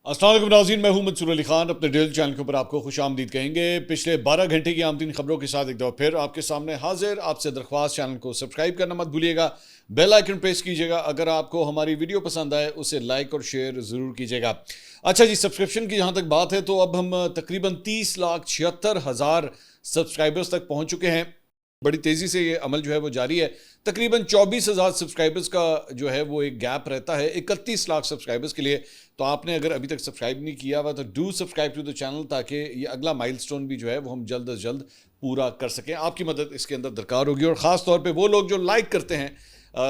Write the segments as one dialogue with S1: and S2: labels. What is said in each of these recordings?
S1: अस्सलाम वालेकुम नाज़रीन, मैं हूं मंसूर अली खान। अपने डेली चैनल के ऊपर आपको खुश आमदीद कहेंगे। पिछले 12 घंटे की आमदीन खबरों के साथ एक दफ़ा फिर आपके सामने हाजिर। आपसे दरख्वास्त, चैनल को सब्सक्राइब करना मत भूलिएगा, बेल आइकन प्रेस कीजिएगा। अगर आपको हमारी वीडियो पसंद आए उसे लाइक और शेयर ज़रूर कीजिएगा। अच्छा जी, सब्सक्रिप्शन की जहाँ तक बात है तो अब हम तकरीबन 30,76,000 सब्सक्राइबर्स तक पहुँच चुके हैं। बड़ी तेज़ी से ये अमल जो है वो जारी है। तकरीबन 24,000 सब्सक्राइबर्स का जो है वो एक गैप रहता है 31 लाख सब्सक्राइबर्स के लिए। तो आपने अगर अभी तक सब्सक्राइब नहीं किया हुआ तो do subscribe to the channel, ताकि ये अगला माइलस्टोन भी जो है वो हम जल्द अज जल्द पूरा कर सकें। आपकी मदद इसके अंदर दरकार होगी, और ख़ास तौर पे वो लोग जो लाइक करते हैं।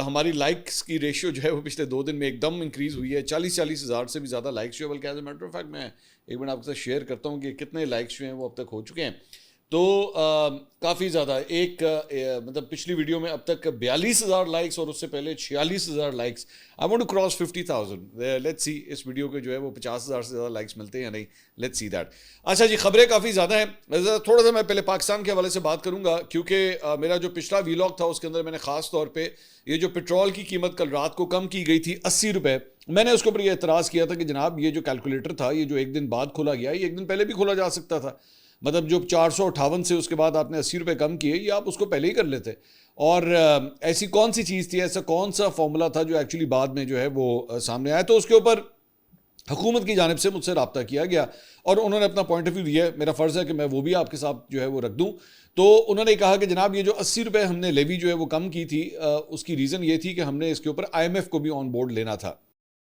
S1: हमारी लाइक्स की रेशियो जो है वो पिछले 2 दिन में एकदम इंक्रीज़ हुई है। 40,000 से भी ज़्यादा लाइक्स जो है, बल्कि as a matter of fact मैं एक मिनट आपके साथ शेयर करता हूँ कि कितने लाइक्स जो हैं वो अब तक हो चुके हैं। तो काफ़ी ज़्यादा मतलब पिछली वीडियो में अब तक 42,000 लाइक्स और उससे पहले 46,000 likes. I want to cross 50,000। Let's see इस वीडियो के जो है वो 50,000 से ज़्यादा लाइक्स मिलते हैं या नहीं। Let's see that. अच्छा जी, खबरें काफ़ी ज़्यादा हैं। थोड़ा सा मैं पहले पाकिस्तान के हवाले से बात करूँगा, क्योंकि मेरा जो पिछला वीलॉग था उसके अंदर मैंने ख़ास तौर पर ये जो पेट्रोल की कीमत कल रात को कम की गई थी 80 रुपये, मैंने उसके ऊपर ये एतराज़ किया था कि जनाब ये जो कैलकुलेटर था, ये जो एक दिन बाद खोला गया, ये एक दिन पहले भी खोला जा सकता था। मतलब जो 458 से उसके बाद आपने 80 रुपये कम किए, ये आप उसको पहले ही कर लेते। और ऐसी कौन सी चीज़ थी, ऐसा कौन सा फॉर्मूला था जो एक्चुअली बाद में जो है वो सामने आया। तो उसके ऊपर हुकूमत की जानिब से मुझसे रब्ता किया गया और उन्होंने अपना पॉइंट ऑफ व्यू दिया। मेरा फ़र्ज़ है कि मैं वो भी आपके साथ जो है वो रख दूँ। तो उन्होंने कहा कि जनाब ये जो 80 रुपये हमने लेवी जो है वो कम की थी, उसकी रीज़न ये थी कि हमने इसके ऊपर IMF को भी ऑन बोर्ड लेना था।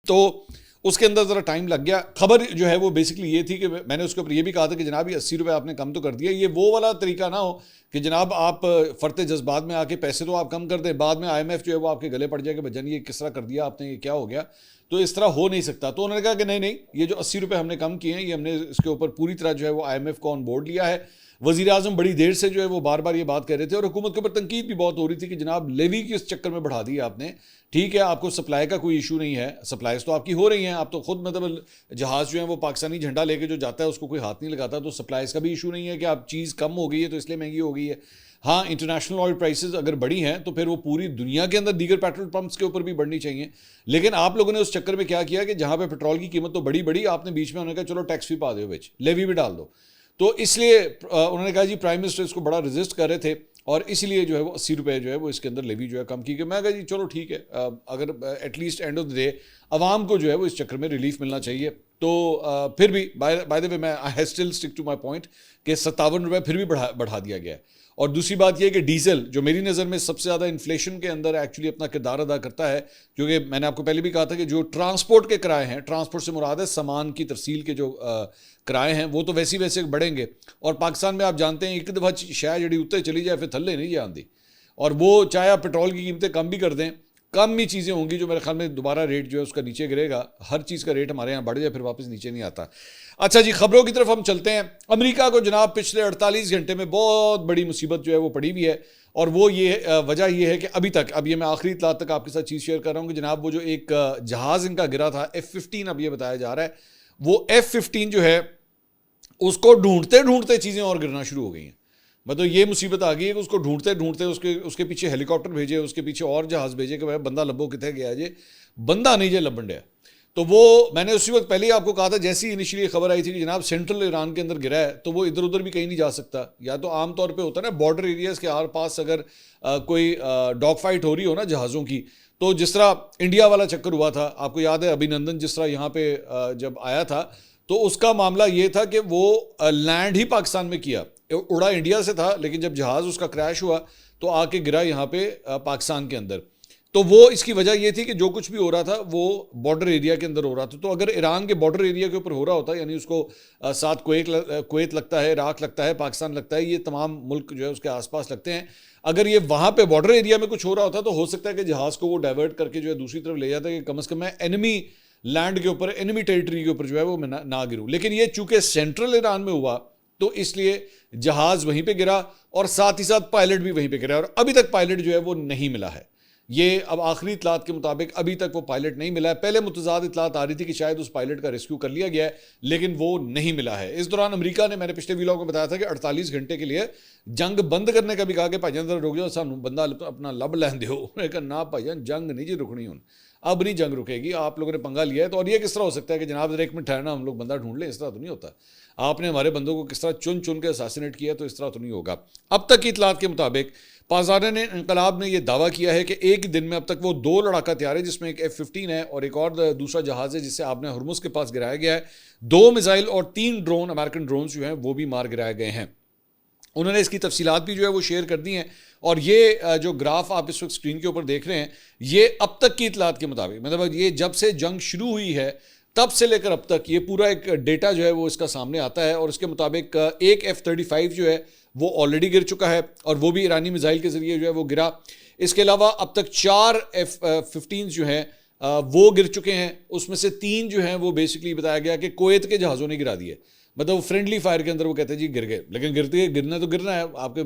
S1: तो उसके अंदर ज़रा टाइम लग गया। खबर जो है वो बेसिकली ये थी कि मैंने उसके ऊपर ये भी कहा था कि जनाब ये 80 रुपये आपने कम तो कर दिया। ये वो वाला तरीका ना हो कि जनाब आप फरते जज्बात में आके पैसे तो आप कम कर दें, बाद में IMF जो है वो आपके गले पड़ जाए कि भजन ये किस तरह कर दिया आपने, ये क्या हो गया। तो इस तरह हो नहीं सकता। तो उन्होंने कहा कि नहीं नहीं, ये जो 80 रुपये हमने कम किए हैं, ये हमने इसके ऊपर पूरी तरह जो है वो IMF को ऑन बोर्ड लिया है। वज़ीर आज़म बड़ी देर से जो है वो बार बार ये बात कर रहे थे और हुकूमत के ऊपर तनकीद भी बहुत हो रही थी कि जनाब लेवी के इस चक्कर में बढ़ा दी आपने। ठीक है, आपको सप्लाई का कोई इशू नहीं है, सप्लाईज तो आपकी हो रही हैं। आप तो खुद मतलब जहाज़ जो है वो पाकिस्तानी झंडा लेके जो जाता है उसको कोई हाथ नहीं लगाता। तो सप्लाईज का भी इशू नहीं है कि आप चीज़ कम हो गई है तो इसलिए महंगी हो गई है। हाँ, इंटरनेशनल ऑयल प्राइसेस अगर बढ़ी हैं तो फिर वो पूरी दुनिया के अंदर दीगर पेट्रोल पंप्स के ऊपर भी बढ़नी चाहिए। लेकिन आप लोगों ने उस चक्कर में क्या किया कि जहाँ पे पेट्रोल की कीमत तो बढ़ी, आपने बीच में उन्होंने कहा चलो टैक्स भी पा दो, बेच लेवी भी डाल दो। तो इसलिए उन्होंने कहा जी, प्राइम मिनिस्टर इसको बड़ा रेजिस्ट कर रहे थे और इसलिए जो है वो 80 रुपये जो है वो इसके अंदर लेवी जो है कम की गई। मैं कहा जी चलो ठीक है, अगर at least end of the day आवाम को जो है वो इस चक्कर में रिलीफ मिलना चाहिए। तो फिर भी बाय द वे मैं I still stick to my point कि 57 रुपये फिर भी बढ़ा दिया गया है। और दूसरी बात यह कि डीजल जो मेरी नज़र में सबसे ज़्यादा इन्फ्लेशन के अंदर एक्चुअली अपना किरदार अदा करता है, क्योंकि मैंने आपको पहले भी कहा था कि जो ट्रांसपोर्ट के किराए हैं, ट्रांसपोर्ट से मुराद है सामान की तरसील के जो किराए हैं, वो तो वैसे बढ़ेंगे। और पाकिस्तान में आप जानते हैं एक दफ़ा शायद जड़ी उत्ते चली जाए फिर थल्ले नहीं जाती। और वो चाहे आप पेट्रोल की कीमतें कम भी कर दें, कम ही चीज़ें होंगी जो मेरे ख्याल में दोबारा रेट जो है उसका नीचे गिरेगा। हर चीज़ का रेट हमारे यहाँ बढ़ जाए फिर वापस नीचे नहीं आता। अच्छा जी, खबरों की तरफ हम चलते हैं। अमेरिका को जनाब पिछले 48 घंटे में बहुत बड़ी मुसीबत जो है वो पड़ी हुई है, और वो ये वजह ये है कि अभी तक, अब ये मैं आखिरी इत्तलात तक आपके साथ चीज़ शेयर कर रहा हूँ कि जनाब वो जो एक जहाज़ इनका गिरा था F-15, अब ये बताया जा रहा है वो F-15 जो है उसको ढूंढते चीज़ें और गिरना शुरू हो गई हैं। मतलब ये मुसीबत आ गई है कि उसको ढूंढते उसके पीछे हेलीकॉप्टर भेजे, उसके पीछे और जहाज़ भेजे कि भाई बंदा लब्बो कितने गया जे, बंदा नहीं जे लब्बन डया। तो वो मैंने उसी वक्त पहले ही आपको कहा था, जैसी इनिशियली खबर आई थी कि जनाब सेंट्रल ईरान के अंदर गिरा है, तो वो इधर उधर भी कहीं नहीं जा सकता। या तो आम तौर पे होता है ना बॉर्डर एरियाज़ के आर पास अगर कोई डॉग फाइट हो रही हो ना जहाज़ों की, तो जिस तरह इंडिया वाला चक्कर हुआ था, आपको याद है अभिनंदन जिस तरह यहाँ पे जब आया था, तो उसका मामला ये था कि वो लैंड ही पाकिस्तान में किया, उड़ा इंडिया से था, लेकिन जब जहाज़ उसका क्रैश हुआ तो आके गिरा यहाँ पे पाकिस्तान के अंदर। तो वो इसकी वजह ये थी कि जो कुछ भी हो रहा था वो बॉर्डर एरिया के अंदर हो रहा था। तो अगर ईरान के बॉर्डर एरिया के ऊपर हो रहा होता, यानी उसको साथ कुवैत लगता है, इराक लगता है, पाकिस्तान लगता है, ये तमाम मुल्क जो है उसके आसपास लगते हैं, अगर ये वहाँ पे बॉर्डर एरिया में कुछ हो रहा होता तो हो सकता है कि जहाज़ को वो डाइवर्ट करके जो है दूसरी तरफ ले जाता है कि कम से कम मैं एनिमी लैंड के ऊपर, एनिमी टेरिटरी के ऊपर जो है वो मैं ना गिरूँ। लेकिन ये चूंकि सेंट्रल ईरान में हुआ तो इसलिए जहाज़ वहीं पे गिरा और साथ ही साथ पायलट भी वहीं पे गिरा, और अभी तक पायलट जो है वो नहीं मिला है। ये अब आखिरी इतलात के मुताबिक अभी तक वो पायलट नहीं मिला है। पहले मुतज़ाद इतलात आ रही थी कि शायद उस पायलट का रेस्क्यू कर लिया गया है, लेकिन वो नहीं मिला है। इस दौरान अमेरिका ने, मैंने पिछले वीडियो को बताया था कि 48 घंटे के लिए जंग बंद करने का भी कहा कि भाईजान जरा रुक जाओ, सानू बंदा अपना लब लैन दो। उन्होंने कहा ना भाईजान जंग नहीं जी रुकनी, हूँ अब नहीं जंग रुकेगी, आप लोगों ने पंगा लिया है तो। और ये किस तरह हो सकता है कि जनाब जरा एक मिनट ठहरना, हम लोग बंदा ढूंढ लें? इस तरह तो नहीं होता। आपने हमारे बंदों को किस तरह चुन चुन के असैसिनेट किया, तो इस तरह तो नहीं होगा। अब तक की इतलात के मुताबिक पाज़ाने इनकलाब ने यह दावा किया है कि एक दिन में अब तक वो 2 लड़ाका तैयार है, जिसमें एक F-15 है और एक और दूसरा जहाज़ है जिससे आपने हुर्मुज़ के पास गिराया गया है। 2 मिसाइल और 3 ड्रोन, अमेरिकन ड्रोन जो हैं वो भी मार गिराए गए हैं। उन्होंने इसकी तफसीलात भी जो है वो शेयर कर दी हैं। और ये जो ग्राफ आप इस वक्त स्क्रीन के ऊपर देख रहे हैं, ये अब तक की इतलात के मुताबिक, मतलब ये जब से जंग शुरू हुई है तब से लेकर अब तक ये पूरा एक डेटा जो है वो इसका सामने आता है। और इसके मुताबिक एक F-35 जो है वो ऑलरेडी गिर चुका है और वो भी ईरानी मिसाइल के ज़रिए जो है वो गिरा। इसके अलावा अब तक 4 F-15 जो हैं वो गिर चुके हैं। उसमें से 3 जो हैं वो बेसिकली बताया गया कि कुवैत के जहाज़ों ने गिरा दिए, मतलब वो फ्रेंडली फायर के अंदर वो कहते हैं जी गिर गए, लेकिन गिरना तो गिरना है, आपके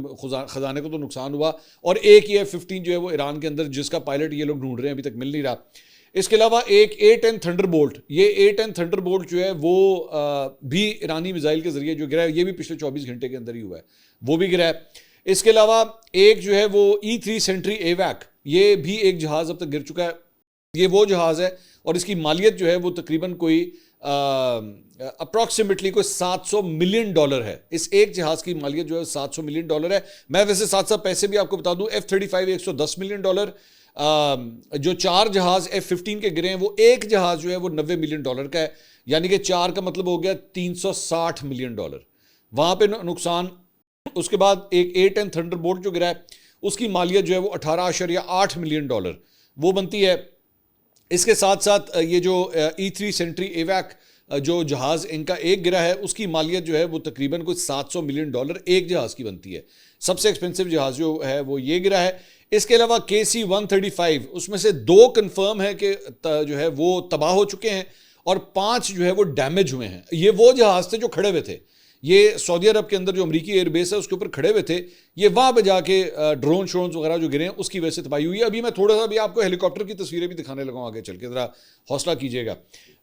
S1: खजाने को तो नुकसान हुआ। और एक ये F-15 जो है वो ईरान के अंदर, जिसका पायलट ये लोग ढूंढ रहे हैं, अभी तक मिल नहीं रहा। इसके अलावा एक A-10 थंडरबोल्ट, ये A-10 थंडरबोल्ट जो है वो भी ईरानी मिसाइल के जरिए जो गिरा है, ये भी पिछले 24 घंटे के अंदर ही हुआ है, वो भी गिरा है। इसके अलावा एक जो है वो E-3 सेंट्री AWAC, ये भी एक जहाज़ अब तक गिर चुका है। ये वो जहाज़ है और इसकी मालियत जो है वो तकरीबन कोई अप्रॉक्सीमेटली कोई $700 मिलियन है। इस एक जहाज़ की मालियत जो है $700 मिलियन है। मैं वैसे साथ साथ पैसे भी आपको बता दूं, F-35 $110 मिलियन, जो 4 जहाज F-15 के गिरे हैं वो एक जहाज जो है वो $90 मिलियन का है, यानी कि 4 का मतलब हो गया $360 मिलियन वहां पे नुकसान। उसके बाद एक A-10 थंडरबोल्ट जो गिरा है उसकी मालियत जो है वो $18.8 मिलियन वो बनती है। इसके साथ साथ ये जो E-3 सेंट्री AWAC जो जहाज़ इनका एक गिरा है, उसकी मालियत जो है वो तकरीबन कुछ $700 मिलियन एक जहाज़ की बनती है। सबसे एक्सपेंसिव जहाज़ जो है वो ये गिरा है। इसके अलावा KC-135, उसमें से 2 कंफर्म है कि जो है वो तबाह हो चुके हैं और 5 जो है वो डैमेज हुए हैं। ये वो जहाज़ थे जो खड़े हुए थे, ये सऊदी अरब के अंदर जो अमरीकी एयरबेस है उसके ऊपर खड़े हुए थे। ये वहाँ पे जाके ड्रोन श्रोन्स वगैरह जो गिरे हैं उसकी वजह से तबाही हुई है। अभी मैं थोड़ा सा भी आपको हेलीकॉप्टर की तस्वीरें भी दिखाने लगा हूँ, आगे चल के ज़रा हौसला कीजिएगा।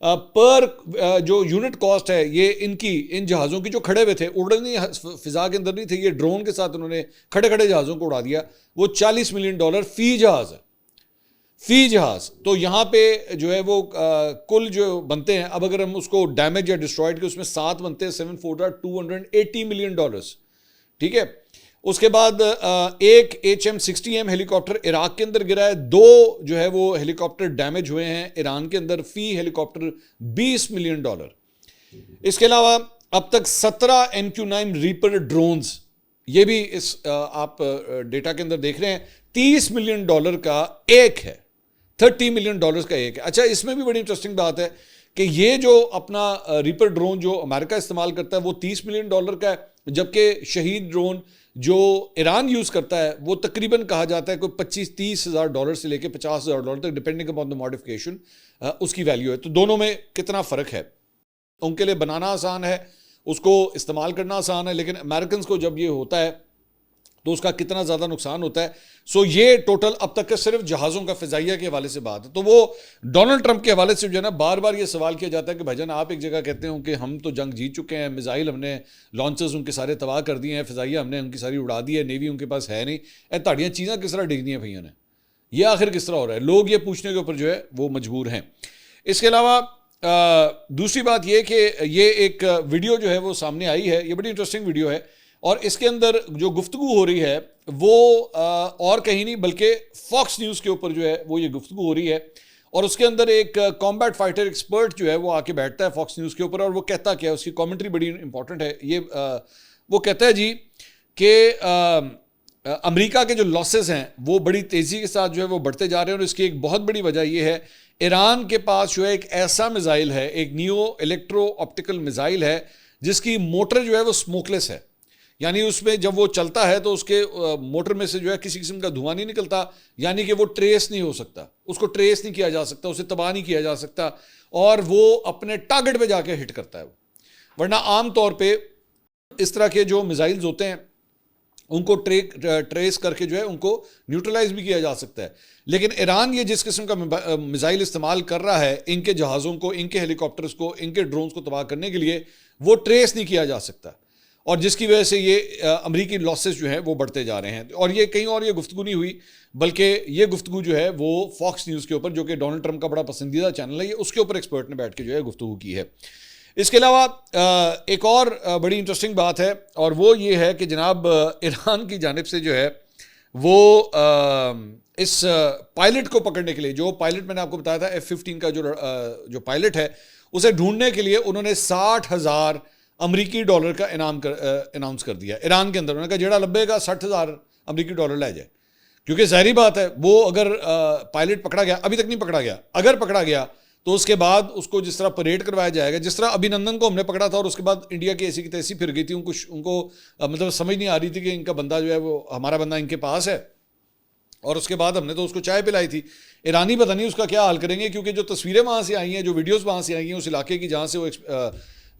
S1: पर जो यूनिट कॉस्ट है ये इन जहाज़ों की जो खड़े हुए थे, उड़नी फिजा के अंदर नहीं थे, ये ड्रोन के साथ उन्होंने खड़े खड़े जहाज़ों को उड़ा दिया, वो $40 मिलियन फी जहाज़ है, फी जहाज। तो यहाँ पे जो है वो कुल जो बनते हैं, अब अगर हम उसको डैमेज या डिस्ट्रॉयड के उसमें 7 बनते हैं, 7 4 $280 मिलियन, ठीक है। उसके बाद एक HM-60M हेलीकॉप्टर इराक के अंदर गिरा है, 2 जो है वो हेलीकॉप्टर डैमेज हुए हैं ईरान के अंदर, फी हेलीकॉप्टर $20 मिलियन। इसके अलावा अब तक 17 MQ-9 रीपर ड्रोन्स, ये भी इस आप डेटा के अंदर देख रहे हैं, $30 मिलियन का एक है, $30 मिलियन का एक है। अच्छा, इसमें भी बड़ी इंटरेस्टिंग बात है कि ये जो अपना रीपर ड्रोन जो अमेरिका इस्तेमाल करता है वो $30 मिलियन का है, जबकि शहीद ड्रोन जो ईरान यूज़ करता है वो तकरीबन कहा जाता है कोई $25-30 हज़ार से लेकर $50 हज़ार तक, डिपेंडिंग अपॉन द मॉडिफिकेशन, उसकी वैल्यू है। तो दोनों में कितना फ़र्क है, उनके लिए बनाना आसान है, उसको इस्तेमाल करना आसान है, लेकिन अमेरिकन को जब ये होता है तो उसका कितना ज़्यादा नुकसान होता है। सो ये टोटल अब तक के सिर्फ जहाज़ों का फ़िज़ाइया के हवाले से बात है। तो वो डोनाल्ड ट्रंप के हवाले से जो है ना, बार बार ये सवाल किया जाता है कि भाईजान आप एक जगह कहते हो कि हम तो जंग जीत चुके हैं, मिसाइल हमने लॉन्चर्स उनके सारे तबाह कर दिए हैं, फ़िज़ाइया हमने उनकी सारी उड़ा दी है, नेवी उनके पास है नहीं, ताड़ियाँ चीज़ें किस तरह डिगनी है भैया ने, ये आखिर किस तरह हो रहा है? लोग ये पूछने के ऊपर जो है वो मजबूर हैं। इसके अलावा दूसरी बात ये कि ये एक वीडियो जो है वो सामने आई है, ये बड़ी इंटरेस्टिंग वीडियो है और इसके अंदर जो गुफ्तगू हो रही है वो और कहीं नहीं बल्कि फॉक्स न्यूज़ के ऊपर जो है वो ये गुफ्तगू हो रही है। और उसके अंदर एक कॉम्बैट फाइटर एक्सपर्ट जो है वो आके बैठता है फॉक्स न्यूज़ के ऊपर और वो कहता क्या है, उसकी कमेंट्री बड़ी इंपॉर्टेंट है। ये वो कहता है जी कि अमेरिका के जो लॉसेस हैं वो बड़ी तेज़ी के साथ जो है वो बढ़ते जा रहे हैं और इसकी एक बहुत बड़ी वजह ये है, ईरान के पास जो है एक ऐसा मिसाइल है, एक नियो इलेक्ट्रो ऑप्टिकल मिसाइल है जिसकी मोटर जो है वो स्मोकलेस है, यानी उसमें जब वो चलता है तो उसके मोटर में से जो है किसी किस्म का धुआं नहीं निकलता, यानी कि वो ट्रेस नहीं हो सकता, उसको ट्रेस नहीं किया जा सकता, उसे तबाह नहीं किया जा सकता और वो अपने टारगेट पे जाके हिट करता है। वरना आम तौर पे इस तरह के जो मिसाइल्स होते हैं उनको ट्रेस करके जो है उनको न्यूट्रलाइज भी किया जा सकता है। लेकिन ईरान ये जिस किस्म का मिसाइल इस्तेमाल कर रहा है इनके जहाज़ों को, इनके हेलीकॉप्टर्स को, इनके ड्रोन्स को तबाह करने के लिए, वो ट्रेस नहीं किया जा सकता, और जिसकी वजह से ये अमरीकी लॉसेस जो हैं वो बढ़ते जा रहे हैं। और ये कहीं और ये गुफ्तगू नहीं हुई, बल्कि ये गुफ्तगू जो है वो फॉक्स न्यूज़ के ऊपर, जो कि डोनाल्ड ट्रंप का बड़ा पसंदीदा चैनल है, ये उसके ऊपर एक्सपर्ट ने बैठ के जो है गुफ्तगू की है। इसके अलावा एक और बड़ी इंटरेस्टिंग बात है, और वो ये है कि जनाब ईरान की जानिब से जो है वो इस पायलट को पकड़ने के लिए, जो पायलट मैंने आपको बताया था F-15 का जो पायलट है, उसे ढूंढने के लिए उन्होंने $60,000 अमरीकी डॉलर का अनाउंस कर दिया ईरान के अंदर। उन्होंने कहा जेड़ा लब्बेगा $60,000 अमरीकी डॉलर ले जाए, क्योंकि ज़ाहिरी बात है वो अगर पायलट पकड़ा गया, अभी तक नहीं पकड़ा गया, अगर पकड़ा गया तो उसके बाद उसको जिस तरह परेड करवाया जाएगा, जिस तरह अभिनंदन को हमने पकड़ा था और उसके बाद इंडिया की ऐसी की तैसी फिर गई थी, उनको मतलब समझ नहीं आ रही थी कि इनका बंदा जो है वो हमारा बंदा इनके पास है, और उसके बाद हमने तो उसको चाय पिलाई थी। ईरानी पता नहीं उसका क्या हाल करेंगे, क्योंकि जो तस्वीरें वहाँ से आई हैं, जो वीडियोज़ वहाँ से आई हैं उस इलाके की जहाँ से वो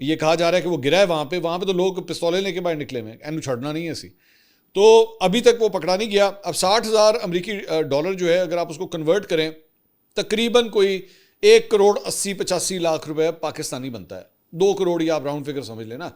S1: ये कहा जा रहा है कि वो गिरा है वहाँ पे तो लोग पिस्तौलें लेके बाहर निकले में, एनू छड़ना नहीं है ऐसी। तो अभी तक वो पकड़ा नहीं गया। अब $60,000 अमरीकी डॉलर जो है, अगर आप उसको कन्वर्ट करें, तकरीबन कोई 1,80,85 लाख रुपए पाकिस्तानी बनता है। 2 करोड़ या आप राउंड फिगर समझ लेना,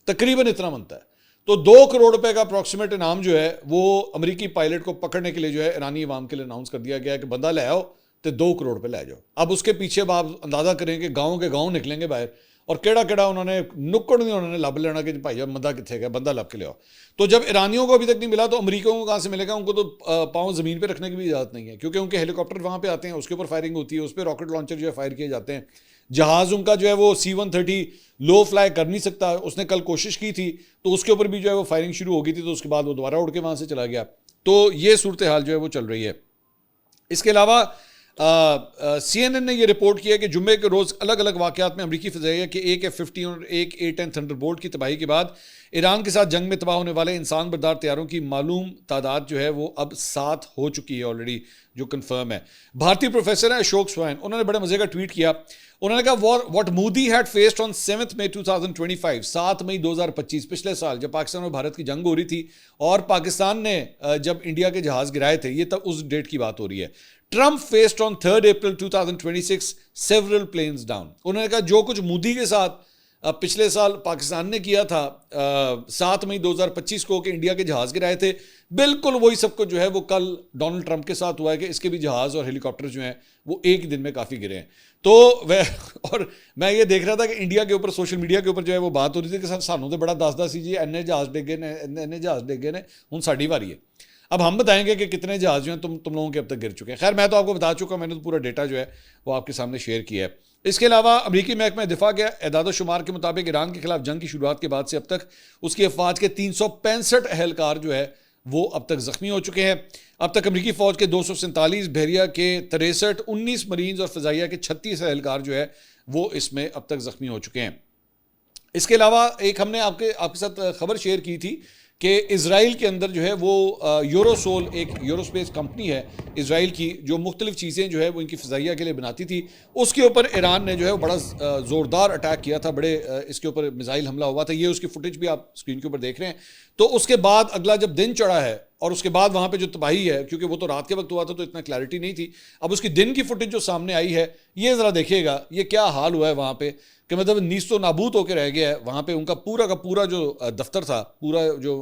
S1: तकरीबन इतना बनता है। तो 2 करोड़ रुपए का अप्रॉक्सीमेट इनाम जो है वो अमरीकी पायलट को पकड़ने के लिए जो है ईरानी अवाम के लिए अनाउंस कर दिया गया है कि बंदा ले आओ तो 2 करोड़ रुपए ले जाओ। अब उसके पीछे अब आप अंदाजा करें कि गाँव के गाँव निकलेंगे बाहर, और केड़ा उन्होंने नुक्कड़ नहीं उन्होंने लब लेना कि भाई अब बंदा कितने गया, बंदा लब के ले आओ। तो जब ईरानियों को अभी तक नहीं मिला तो अमरीकियों को कहाँ से मिलेगा? उनको तो पाँव ज़मीन पे रखने की भी इजाज़त नहीं है, क्योंकि उनके हेलीकॉप्टर वहाँ पे आते हैं, उसके ऊपर फायरिंग होती है, उस पर रॉकेट लॉन्चर जो है फायर किए जाते हैं। जहाज़ उनका जो है वो C-130 लो फ्लाई कर नहीं सकता, उसने कल कोशिश की थी तो उसके ऊपर भी जो है वो फायरिंग शुरू हो गई थी, तो उसके बाद वो दोबारा उड़ के वहाँ से चला गया। तो ये सूरत हाल जो है वो चल रही है। इसके अलावा CNN ने ये रिपोर्ट किया कि जुम्मे के रोज़ अलग अलग वाक़यात में अमरीकी फ़िज़ाइया के एक F-15 और एक A-10 थंडरबोल्ट की तबाही के बाद ईरान के साथ जंग में तबाह होने वाले इंसान बरदार तैयारों की मालूम तादाद जो है वो अब 7 हो चुकी है ऑलरेडी, जो कन्फर्म है। भारतीय प्रोफेसर है अशोक स्वैन, उन्होंने बड़े मज़े का ट्वीट किया। उन्होंने कहा what Modi had faced on 7 मई 2025, 7 मई 2025, पिछले साल जब पाकिस्तान और भारत की जंग हो रही थी और पाकिस्तान ने जब इंडिया के जहाज़ गिराए थे, ये तब उस डेट की बात हो रही है। Trump faced on 3 April 2026 several planes down. उन्होंने कहा जो कुछ मोदी के साथ पिछले साल पाकिस्तान ने किया था 7 मई 2025 को कि इंडिया के जहाज़ गिराए थे, बिल्कुल वही सब कुछ जो है वो कल डोनाल्ड ट्रंप के साथ हुआ है कि इसके भी जहाज़ और हेलीकॉप्टर जो हैं वो एक ही दिन में काफ़ी गिरे हैं। तो वह और मैं ये देख रहा था कि इंडिया के ऊपर सोशल मीडिया के ऊपर जो है वो बात हो रही थी कि सानू तो बड़ा दसदा सी जी इन्ने जहाज़ डिगे ने, इन्ने जहाज़ डिगे ने, हुण साडी वारी है। अब हम बताएंगे कि कितने जहाज़ जो हैं तुम लोगों के अब तक गिर चुके हैं। खैर मैं तो आपको बता चुका, मैंने तो पूरा डेटा जो है वो आपके सामने शेयर किया है। इसके अलावा अमरीकी महकमा दिफा के एदाद शुमार के मुताबिक ईरान के खिलाफ जंग की शुरुआत के बाद से अब तक उसकी अफवाज के 365 अहलकार जो है वो अब तक जख्मी हो चुके हैं। अब तक अमरीकी फ़ौज के 247, बहरिया के 63, 19 मरीन्स और फ़ज़ाइया के 36 अहलकार जो है वो इसमें अब तक जख्मी हो चुके हैं। इसके अलावा एक हमने आपके साथ खबर शेयर की थी कि इज़राइल के अंदर जो है वो यूरोसोल एक यूरोस्पेस कंपनी है इज़राइल की, जो मुख्तलिफ चीज़ें जो है वो इनकी फ़ज़ाइया के लिए बनाती थी, उसके ऊपर ईरान ने जो है वो बड़ा ज़ोरदार अटैक किया था, बड़े इसके ऊपर मिसाइल हमला हुआ था। ये उसकी फुटेज भी आप स्क्रीन के ऊपर देख रहे हैं। तो उसके बाद अगला जब दिन चढ़ा है और उसके बाद वहाँ पे जो तबाही है, क्योंकि वो तो रात के वक्त हुआ था तो इतना क्लैरिटी नहीं थी, अब उसकी दिन की फुटेज जो सामने आई है, ये ज़रा देखिएगा ये क्या हाल हुआ है वहाँ पे, कि मतलब नीस्तो नाबूद होकर रह गया है वहाँ पे उनका पूरा का पूरा जो दफ्तर था, पूरा जो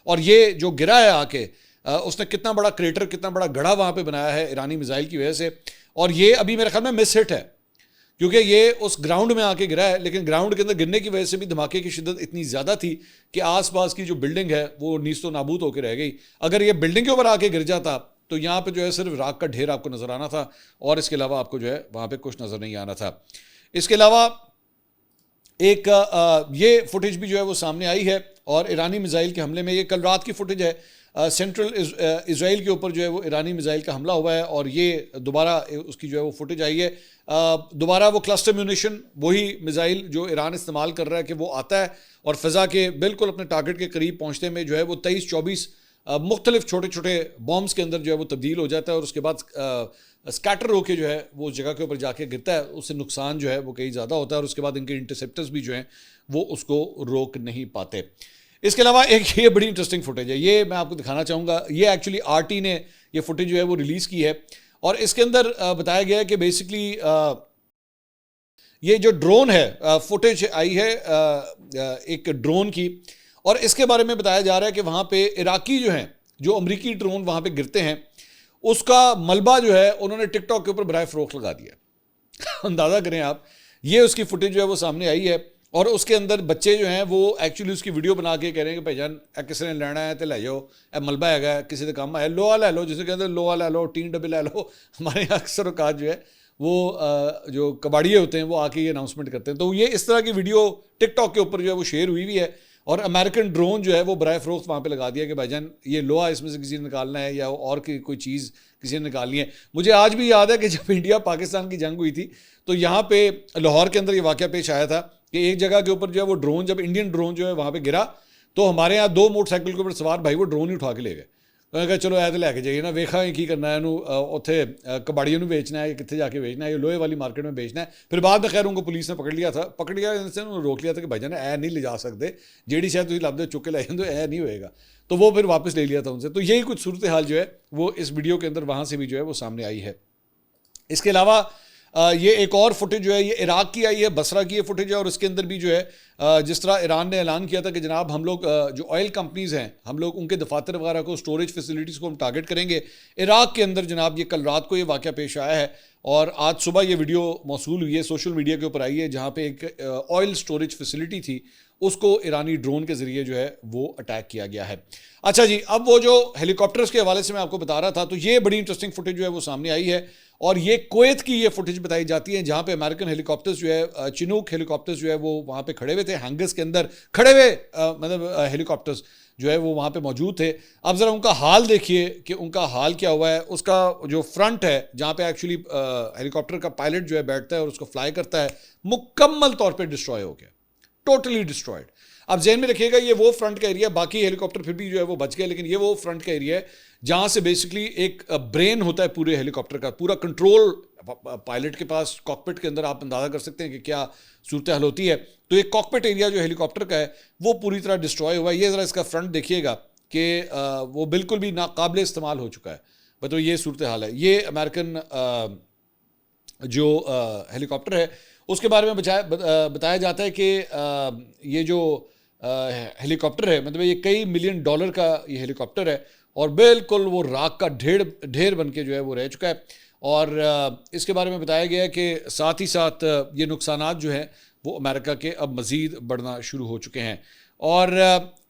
S1: और ये जो गिरा है आके उसने कितना बड़ा क्रेटर, कितना बड़ा गड्ढा वहाँ पे बनाया है ईरानी मिसाइल की वजह से। और ये अभी मेरे ख्याल में मिस हिट है, क्योंकि ये उस ग्राउंड में आके गिरा है, लेकिन ग्राउंड के अंदर गिरने की वजह से भी धमाके की शिद्दत इतनी ज़्यादा थी कि आसपास की जो बिल्डिंग है वो नीस्तो नाबूद होकर रह गई। अगर ये बिल्डिंग के ऊपर आके गिर जाता तो यहाँ पे जो है सिर्फ राख का ढेर आपको नज़र आना था, और इसके अलावा आपको जो है वहाँ पे कुछ नज़र नहीं आना था। इसके अलावा एक ये फुटेज भी जो है वो सामने आई है, और ईरानी मिसाइल के हमले में, ये कल रात की फुटेज है, सेंट्रल इज़राइल के ऊपर जो है वो ईरानी मिसाइल का हमला हुआ है, और ये दोबारा उसकी जो है वो फुटेज आई है। दोबारा वो क्लस्टर म्यूनिशन, वही मिसाइल जो ईरान इस्तेमाल कर रहा है कि वो आता है और फ़ज़ा के बिल्कुल अपने टारगेट के करीब पहुँचते में जो है वो 23-24 मुख्तलिफ छोटे छोटे बॉम्ब्स के अंदर जो है वो तब्दील हो जाता है, और उसके बाद स्कैटर होके जो है वो उस जगह के ऊपर जाके गिरता है। उससे नुकसान जो है वो कई ज़्यादा होता है, और उसके बाद इनके इंटरसेप्टर्स भी जो हैं वो उसको रोक नहीं पाते। इसके अलावा एक ये बड़ी इंटरेस्टिंग फुटेज है, ये मैं आपको दिखाना चाहूँगा। ये एक्चुअली आरटी ने ये फुटेज जो है वो रिलीज़ की है और इसके अंदर बताया गया है कि बेसिकली ये जो ड्रोन है, फुटेज आई है एक ड्रोन की, और इसके बारे में बताया जा रहा है कि वहाँ पे इराकी जो हैं, जो अमरीकी ड्रोन वहाँ पे गिरते हैं, उसका मलबा जो है उन्होंने टिकटॉक के ऊपर बराए फरोख्त लगा दिया। अंदाज़ा करें आप, ये उसकी फुटेज जो है वो सामने आई है और उसके अंदर बच्चे जो हैं वो एक्चुअली उसकी वीडियो बना के कह रहे हैं कि भाईजान किसी ने लेना है तो ले जाओ, मलबा है किसी के काम है, लोहा ले लो, जिसे कहते हैं लोहा ले लो, 3 डब्बे ले लो। हमारे यहाँ अक्सर औकात जो है वो जो कबाड़िए होते हैं वो आके ये अनाउंसमेंट करते हैं। तो ये इस तरह की वीडियो टिकटॉक के ऊपर जो है वो शेयर हुई हुई है और अमेरिकन ड्रोन जो है वो बराए फरोख्त वहाँ पे लगा दिया कि भाईजान ये लोहा इसमें से किसी ने निकालना है या और की कोई चीज़ किसी ने निकालनी है। मुझे आज भी याद है कि जब इंडिया पाकिस्तान की जंग हुई थी तो यहाँ पे लाहौर के अंदर ये वाक़या पेश आया था कि एक जगह के ऊपर जो है वो ड्रोन, जब इंडियन ड्रोन जो है वहाँ पे गिरा तो हमारे यहाँ 2 मोटरसाइकिल के ऊपर सवार भाई वो ड्रोन ही उठा के ले गए। तो कहा चलो ऐ तो लैके जाइए ना, वेखा की करना है उत्थे कबाड़ियों में बेचना है, कितने जाके बेचना है, ये लोहे वाली मार्केट में बेचना है। फिर बाद में खैर उनको पुलिस ने पकड़ लिया उन्होंने रोक लिया था कि भाईजान ऐ नहीं ले जा सकते, जेडी शायद तुम लभदे चुक के लै जाते ऐ नहीं होएगा, तो वो फिर वापस ले लिया था उनसे। तो यही कुछ सूरत हाल जो है वो इस वीडियो के अंदर वहाँ से भी जो है वो सामने आई है। इसके अलावा ये एक और फुटेज जो है ये इराक की आई है, बसरा की ये फुटेज है और उसके अंदर भी जो है जिस तरह ईरान ने ऐलान किया था कि जनाब हम लोग जो ऑयल कंपनीज़ हैं हम लोग उनके दफातर वगैरह को, स्टोरेज फैसिलिटीज़ को हम टारगेट करेंगे। इराक के अंदर जनाब ये कल रात को ये वाक़या पेश आया है और आज सुबह ये वीडियो मौसूल हुई है, सोशल मीडिया के ऊपर आई है, जहाँ पे एक ऑयल स्टोरेज फैसिलिटी थी उसको ईरानी ड्रोन के ज़रिए जो है वो अटैक किया गया है। अच्छा जी, अब वो जो हेलीकॉप्टर्स के हवाले से मैं आपको बता रहा था, तो ये बड़ी इंटरेस्टिंग फुटेज जो है वो सामने आई है और ये कुवैत की ये फुटेज बताई जाती है जहाँ पे अमेरिकन हेलीकॉप्टर्स जो है, चिनूक हेलीकॉप्टर्स जो है वो वहाँ पे खड़े हुए थे, हैंगर्स के अंदर खड़े हुए मतलब हेलीकॉप्टर्स जो है वो वहाँ पे मौजूद थे। अब ज़रा उनका हाल देखिए कि उनका हाल क्या हुआ है। उसका जो फ्रंट है जहाँ पे एक्चुअली हेलीकॉप्टर का पायलट जो है बैठता है और उसको फ्लाई करता है, मुकम्मल तौर पर डिस्ट्रॉय हो गया, टोटली डिस्ट्रॉयड। अब जेन में रखिएगा ये वो फ्रंट का एरिया, बाकी हेलीकॉप्टर फिर भी जो है वो बच गए, लेकिन ये वो फ्रंट का एरिया है जहाँ से बेसिकली एक ब्रेन होता है पूरे हेलीकॉप्टर का, पूरा कंट्रोल पायलट के पास कॉकपिट के अंदर। आप अंदाज़ा कर सकते हैं कि क्या सूरत हाल होती है। तो एक कॉकपिट एरिया जो हेलीकॉप्टर का है वो पूरी तरह डिस्ट्रॉय हुआ है। ये ज़रा इसका फ्रंट देखिएगा कि वो बिल्कुल भी नाकाबिल इस्तेमाल हो चुका है। मतलब ये सूरत हाल है। ये अमेरिकन जो हेलीकॉप्टर है उसके बारे में बताया जाता है कि ये जो हेलीकॉप्टर है मतलब ये कई $मिलियन का ये हेलीकॉप्टर है और बिल्कुल वो राख का ढेर बन के जो है वो रह चुका है। और इसके बारे में बताया गया है कि साथ ही साथ ये नुकसानात जो हैं वो अमेरिका के अब मज़ीद बढ़ना शुरू हो चुके हैं। और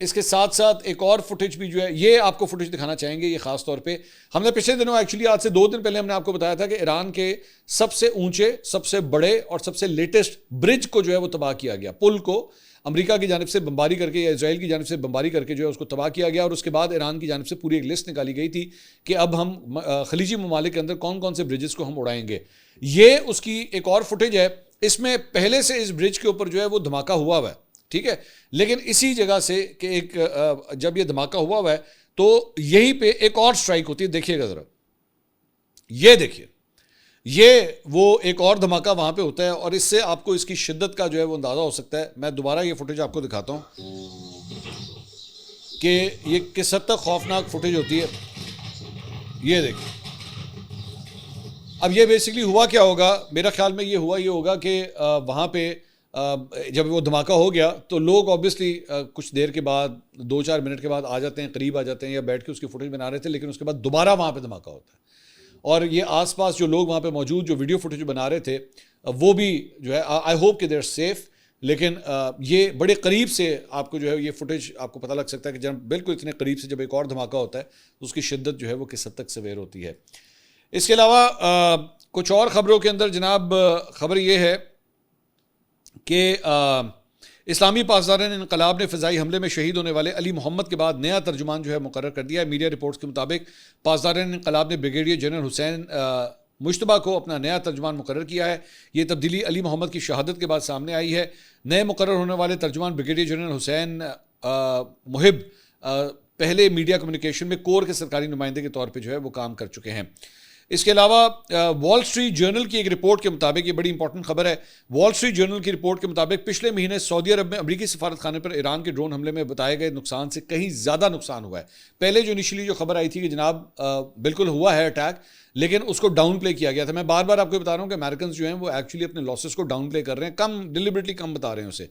S1: इसके साथ साथ एक और फुटेज भी जो है ये आपको फुटेज दिखाना चाहेंगे। ये ख़ास तौर पे हमने पिछले दिनों एक्चुअली आज से 2 दिन पहले हमने आपको बताया था कि ईरान के सबसे ऊंचे, सबसे बड़े और सबसे लेटेस्ट ब्रिज को जो है वो तबाह किया गया। पुल को अमेरिका की जानिब से बमबारी करके या इजराइल की जानिब से बमबारी करके जो है उसको तबाह किया गया और उसके बाद ईरान की जानिब से पूरी एक लिस्ट निकाली गई थी कि अब हम खलीजी ममालिक के अंदर कौन कौन से ब्रिजेस को हम उड़ाएंगे। ये उसकी एक और फुटेज है। इसमें पहले से इस ब्रिज के ऊपर जो है वो धमाका हुआ है, ठीक है, लेकिन इसी जगह से कि एक जब ये धमाका हुआ है तो यहीं पे एक और स्ट्राइक होती है। देखिएगा ज़रा, ये देखिए, ये वो एक और धमाका वहाँ पे होता है और इससे आपको इसकी शिद्दत का जो है वो अंदाज़ा हो सकता है। मैं दोबारा ये फुटेज आपको दिखाता हूँ कि ये किस हद तक खौफनाक फुटेज होती है। ये देखिए, अब ये बेसिकली हुआ क्या होगा, मेरा ख्याल में ये होगा कि वहाँ पे जब वो धमाका हो गया तो लोग ऑब्वियसली कुछ देर के बाद 2-4 मिनट के बाद आ जाते हैं, करीब आ जाते हैं या बैठ के उसकी फुटेज बना रहे थे, लेकिन उसके बाद दोबारा वहाँ पे धमाका होता है और ये आसपास जो लोग वहाँ पे मौजूद जो वीडियो फुटेज बना रहे थे वो भी जो है आई होप कि देर सेफ, लेकिन ये बड़े करीब से आपको जो है ये फुटेज आपको पता लग सकता है कि जब बिल्कुल इतने करीब से जब एक और धमाका होता है तो उसकी शिद्दत जो है वो किस हद तक सवेर होती है। इसके अलावा कुछ और ख़बरों के अंदर जनाब ख़बर ये है कि इस्लामी पासदारान इनकलाब ने फ़िज़ाई हमले में शहीद होने वाले अली मोहम्मद के बाद नया तर्जुमान जो है मुकर्रर कर दिया है। मीडिया रिपोर्ट्स के मुताबिक पासदारान इनकलाब ने ब्रिगेडियर जनरल हुसैन मुश्तबा को अपना नया तर्जुमान मुकर्रर किया है। ये तब्दीली अली मोहम्मद की शहादत के बाद सामने आई है। नए मुकर्रर होने वाले तर्जुमान ब्रिगेडियर जनरल हुसैन मुहिब पहले मीडिया कम्युनिकेशन में कोर के सरकारी नुमाइंदे के तौर पर जो है वो काम कर चुके हैं। इसके अलावा वॉल स्ट्रीट जर्नल की एक रिपोर्ट के मुताबिक, ये बड़ी इंपॉर्टेंट खबर है, वॉल स्ट्रीट जर्नल की रिपोर्ट के मुताबिक पिछले महीने सऊदी अरब में अमरीकी सफारत खाने पर ईरान के ड्रोन हमले में बताए गए नुकसान से कहीं ज़्यादा नुकसान हुआ है। पहले जो इनिशियली जो खबर आई थी कि जनाब बिल्कुल हुआ है अटैक, लेकिन उसको डाउन प्ले किया गया था। मैं बार बार आपको बता रहा हूँ कि अमेरिकन जो हैं वो एक्चुअली अपने लॉसेस को डाउन प्ले कर रहे हैं, कम डिलिबरेटली कम बता रहे हैं उसे।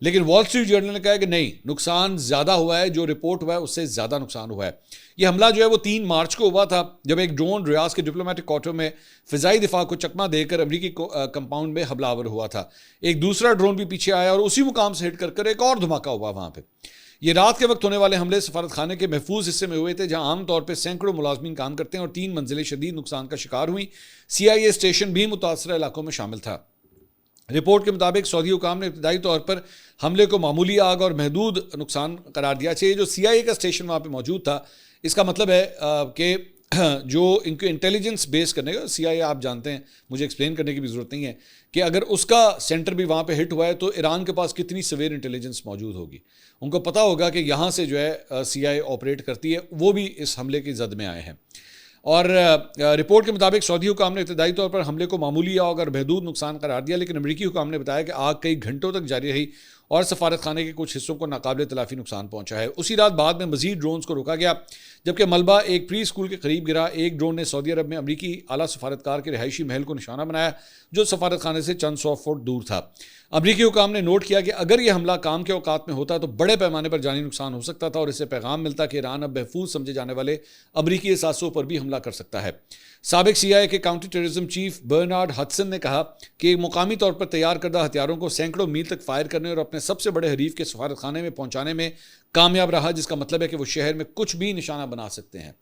S1: लेकिन वॉल स्ट्रीट जर्नल ने कहा है कि नहीं, नुकसान ज़्यादा हुआ है, जो रिपोर्ट हुआ है उससे ज़्यादा नुकसान हुआ है। ये हमला जो है वो 3 मार्च को हुआ था, जब एक ड्रोन रियाज के डिप्लोमेटिक क्वार्टर में फ़िज़ाई दिफा को चकमा देकर अमरीकी कंपाउंड में हमलावर हुआ था। एक दूसरा ड्रोन भी पीछे आया और उसी मुकाम से हिट कर एक और धमाका हुआ वहाँ पर। ये रात के वक्त होने वाले हमले सफारत खाने के महफूज हिस्से में हुए थे, जहां आमतौर पर सैकड़ों मुलाजमीन काम करते हैं और 3 मंजिलें शदीद नुकसान का शिकार हुई। CIA स्टेशन भी मुतासरा इलाकों में शामिल था। रिपोर्ट के मुताबिक सऊदी हुकाम ने इब्तदाई तौर पर हमले को मामूली आग और महदूद नुकसान करार दिया। चाहिए जो CIA का स्टेशन वहाँ पे मौजूद था, इसका मतलब है कि जो इनको इंटेलिजेंस बेस करने का, CIA आप जानते हैं, मुझे एक्सप्लेन करने की भी ज़रूरत नहीं है कि अगर उसका सेंटर भी वहाँ पे हिट हुआ है तो ईरान के पास कितनी सवेर इंटेलिजेंस मौजूद होगी। उनको पता होगा कि यहाँ से जो है CIA ऑपरेट करती है, वो भी इस हमले की जद में आए हैं। और रिपोर्ट के मुताबिक सऊदी हुकाम ने इब्तदाई तौर पर हमले को मामूली आग और महदूद नुकसान करार दिया, लेकिन अमरीकी हुकाम ने बताया कि आग कई घंटों तक जारी रही और सफारत खाने के कुछ हिस्सों को नाकाबिल तलाफी नुकसान पहुंचा है। उसी रात बाद में मजीद ड्रोन्स को रोका गया, जबकि मलबा एक प्री स्कूल के करीब गिरा। एक ड्रोन ने सऊदी अरब में अमरीकी आला सफारतकार के रिहायशी महल को निशाना बनाया, जो सफारत खाने से चंद 100 फुट दूर था। अमरीकी हुकाम ने नोट किया कि अगर यह हमला काम के औकात में होता तो बड़े पैमाने पर जानी नुकसान हो सकता था और इससे पैगाम मिलता कि ईरान अब महफूज समझे जाने वाले अमरीकी असासों पर भी हमला कर सकता है। साबिक CIA के counter terrorism chief Bernard Hudson ने कहा कि मुकामी तौर पर तैयार करदा हथियारों को सैकड़ों मील तक फायर करने और अपने सबसे बड़े हरीफ के सफारत खाने में पहुंचाने में कामयाब रहा, जिसका मतलब है कि वो शहर में कुछ भी निशाना बना सकते हैं।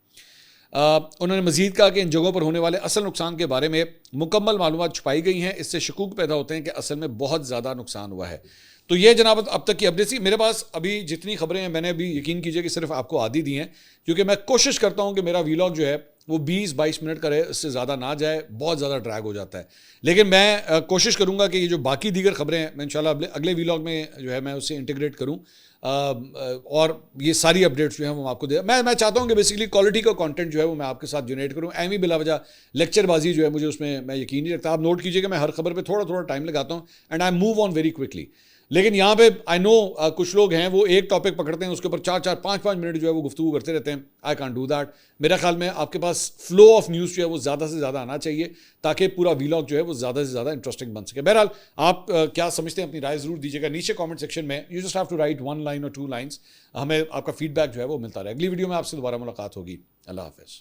S1: उन्होंने मजीद कहा कि इन जगहों पर होने वाले असल नुकसान के बारे में मुकम्मल मालूमात छुपाई गई हैं, इससे शकूक पैदा होते हैं कि असल में बहुत ज़्यादा नुकसान हुआ है। तो ये जनाब अब तक की अपडेट थी। मेरे पास अभी जितनी खबरें हैं मैंने अभी यकीन कीजिए कि सिर्फ आपको आधी दी हैं, क्योंकि मैं कोशिश करता हूँ कि मेरा वीलॉग जो है वो 20-22 मिनट का रहे, इससे ज़्यादा ना जाए, बहुत ज़्यादा ड्रैग हो जाता है। लेकिन मैं कोशिश करूँगा कि ये जो बाकी दीगर खबरें हैं मैं इंशाल्लाह अगले वीलॉग में जो है मैं उससे इंटीग्रेट करूँ और ये सारी अपडेट्स जो हैं वो आपको दे। मैं चाहता हूँ कि बेसिकली क्वालिटी का कंटेंट जो है वो मैं आपके साथ जनरेट करूँ। एमी बिला वजह लेक्चरबाजी जो है मुझे उसमें मैं यकीन नहीं रखता। आप नोट कीजिएगा मैं हर खबर पे थोड़ा थोड़ा टाइम लगाता हूँ and I move on very quickly. लेकिन यहाँ पे आई नो कुछ लोग हैं वो एक टॉपिक पकड़ते हैं, उसके ऊपर 4-4, 5-5 मिनट जो है वो गुफ्तगू करते रहते हैं। I can't do that. मेरा ख्याल में आपके पास फ्लो ऑफ न्यूज़ जो है वो ज़्यादा से ज़्यादा आना चाहिए ताकि पूरा वीलॉग जो है वो ज़्यादा से ज़्यादा इंटरेस्टिंग बन सके। बहरहाल आप क्या समझते हैं अपनी राय ज़रूर दीजिएगा नीचे कॉमेंट सेक्शन में। You just have to write 1 line और 2 लाइन्स, हमें आपका फीडबैक जो है वो मिलता रहे। अगली वीडियो में आपसे दोबारा मुलाकात होगी। अल्लाह हाफ़िज़।